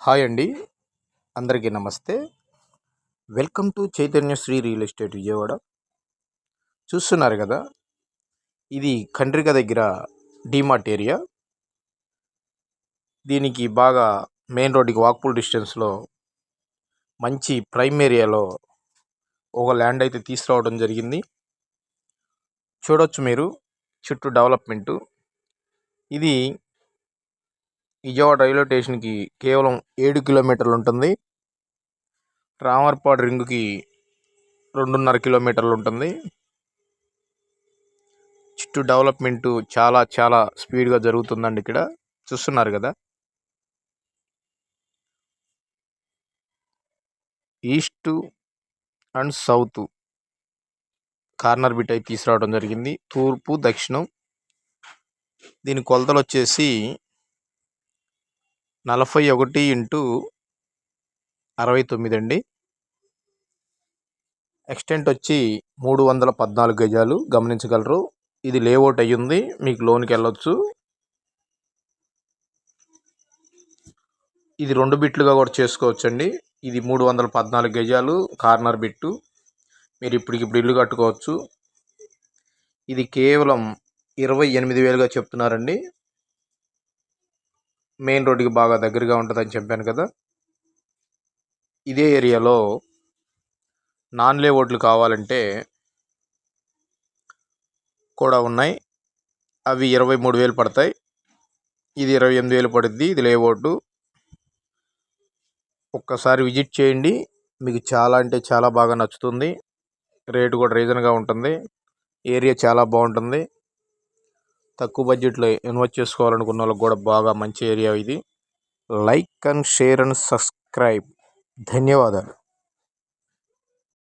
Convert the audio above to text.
Hi అండి. అందరికీ నమస్తే. Welcome to Chaitanyasri real estate Vijayawada. చూస్తున్నారు కదా, ఇది ఖండ్రిక దగ్గర డీమార్ట్ ఏరియా. దీనికి బాగా మెయిన్ రోడ్డుకి వాక్బుల్ డిస్టెన్స్లో మంచి ప్రైమ్ ఏరియాలో ఒక ల్యాండ్ అయితే తీసుకురావడం జరిగింది. చూడొచ్చు మీరు, చుట్టూ డెవలప్మెంటు. ఇది విజయవాడ రైల్వే స్టేషన్కి కేవలం 7 కిలోమీటర్లు ఉంటుంది. రామర్పాడు రింగుకి 2.5 కిలోమీటర్లు ఉంటుంది. చుట్టూ డెవలప్మెంటు చాలా చాలా స్పీడ్గా జరుగుతుందండి. ఇక్కడ చూస్తున్నారు కదా, east and south corner bit అయితే తీసుకురావడం జరిగింది. తూర్పు దక్షిణం. దీని కొలతలు వచ్చేసి 41x69 అండి. ఎక్స్టెంట్ వచ్చి 314 గజాలు గమనించగలరు. ఇది లేఅవుట్ అయ్యింది, మీకు లోన్కి వెళ్ళొచ్చు. ఇది 2 బిట్లుగా కూడా చేసుకోవచ్చండి. ఇది 314 గజాలు కార్నర్ బిట్టు. మీరు ఇప్పటికిప్పుడు ఇల్లు కట్టుకోవచ్చు. ఇది కేవలం 28,000గా చెప్తున్నారండి. మెయిన్ రోడ్డుకి బాగా దగ్గరగా ఉంటుందని చెప్పాను కదా. ఇదే ఏరియాలో నాన్ లేఅవుట్లు కావాలంటే కూడా ఉన్నాయి. అవి 23,000 పడతాయి. ఇది 28,000 పడుద్ది. ఇది లేఅవుట్. ఒక్కసారి విజిట్ చేయండి, మీకు చాలా అంటే చాలా బాగా నచ్చుతుంది. రేటు కూడా రీజన్గా ఉంటుంది. ఏరియా చాలా బాగుంటుంది. తక్కువ బడ్జెట్లో ఇన్వెస్ట్ చేసుకోవాలనుకున్న వాళ్ళకి కూడా బాగా మంచి ఏరియా ఇది. Like and share and subscribe. ధన్యవాదాలు.